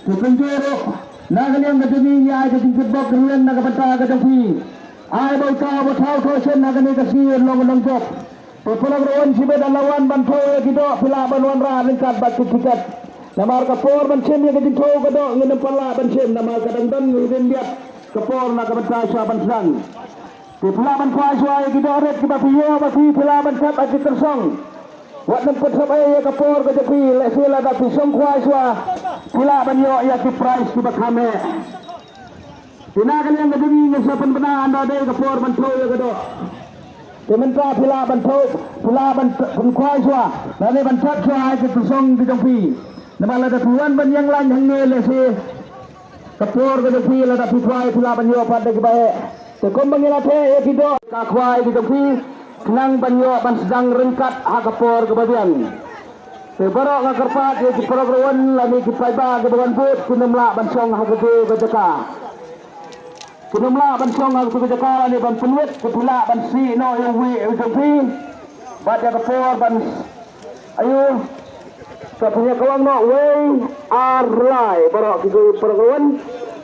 Tukunjero nagaliang gaduni ay katingkit bok riyan nagapata kadapi ay bauta batau tosen nagani kasir long bok pulang rawan sibe dalawan banto gido pila banwan ra lengkat bat tiket namar kapor bancem ya gading to gado ngene pala bancem namar kadang-kadang ngiden biat kapor nagapata sa bansang pila ban kuasa gido ret kiba piyo bati pila ban kat ati tersong wat nempet sampai kapor kadapi lesila tapi song kuasa pila banyo ya ki price ki bakame tinagal yang gadungi ng sa panbanaan na dahil kapor banto ya gado kementra pila banto pila bankwai swa nani bantat swa ay ki tusong bidongpi namala da tuan ban yang lain hang ngele si kapor kadapi la da pitwai pila banyo pada ki bae te kombang ila te ya kido kakwai bidongpi nang banyo ban sedang rengkat ha kapor kebabian Sebarok ngakarpat ya kiprograwan lami kipaiba kebagan put kunumla bansong hagete bajaka. Kunumla bansong hagete bajaka ni ban penuit kupula bansi no yang wi usampi. Baca kapor ban ayo kapunya kawang no way arlai barok kiprograwan.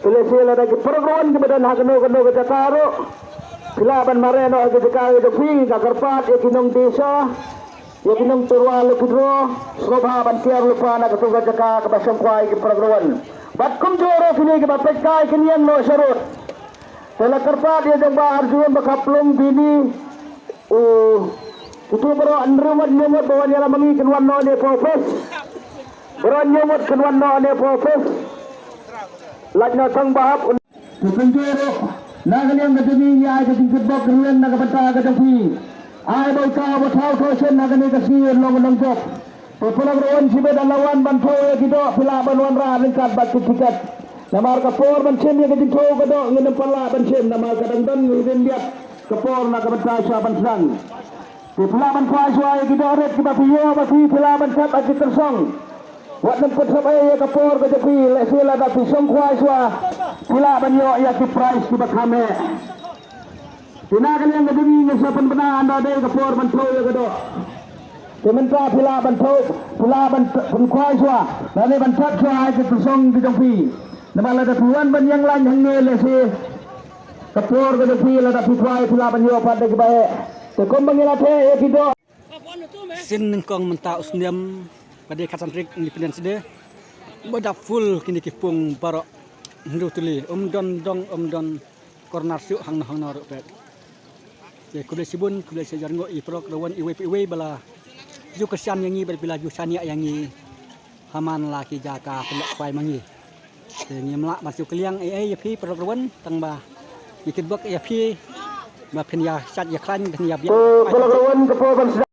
Pelesela da kiprograwan kebadan hageno keno bajaka ro. Sila ban mare no hagete bajaka usampi ngakarpat ya kinong desa. Ya kinong turwa lukudro sobha ban kiar lupa na katuga jaka kabasang kwai ki prograwan bat kum joro kini ki bapet kai kinian no syarut tela karpa dia jamba arjun bakaplum bini itu bro andrumat nyomot bawa nyala mangi kenwan no ne profes bro nyomot kenwan no ne profes lajna sang bahap kunjoro nagaliang gaduni ya gading bok riyan nagapata gadapi ay bauta batau tosen nagani kasir long bok pulang rawan sibe dalawan banto gido pila banwan ra lengkat bat tiket namar kapor bancem ya gading to gado ngene pala bancem namar kadang-kadang ngiden biat kapor nagapata sa bansang pila ban kuasa gido ret kiba piyo bati pila ban kat ati tersong wat nempet sampai kapor kadapi lesila da pisong kuasa pila banyo ya ki price kiba kame tinagal yang gadungi ng sa panbanaan na dahil kapor banto ya gado kementra pila banto pila bankwai swa nani bantat swa ay kitusong bidongpi namala da tuan ban yang lain hang ngele si kapor kadapi la da pitwai pila banyo pada kibae te kombang ila te ya kido sin kong menta usniam pada Katantrik Independence de boda full kini kipung barok ndutuli don kornar su hang ro pet ya kuda sibun kuda sejarngo i prok rawan iwe bala ju kesian yangi bila ju sania yangi haman laki jaka pelak pai mangi ngi melak masuk keliang ya pi prok rawan tang ba ikit bak ya pi ba pen ya sat ya klan pen ya prok rawan kepo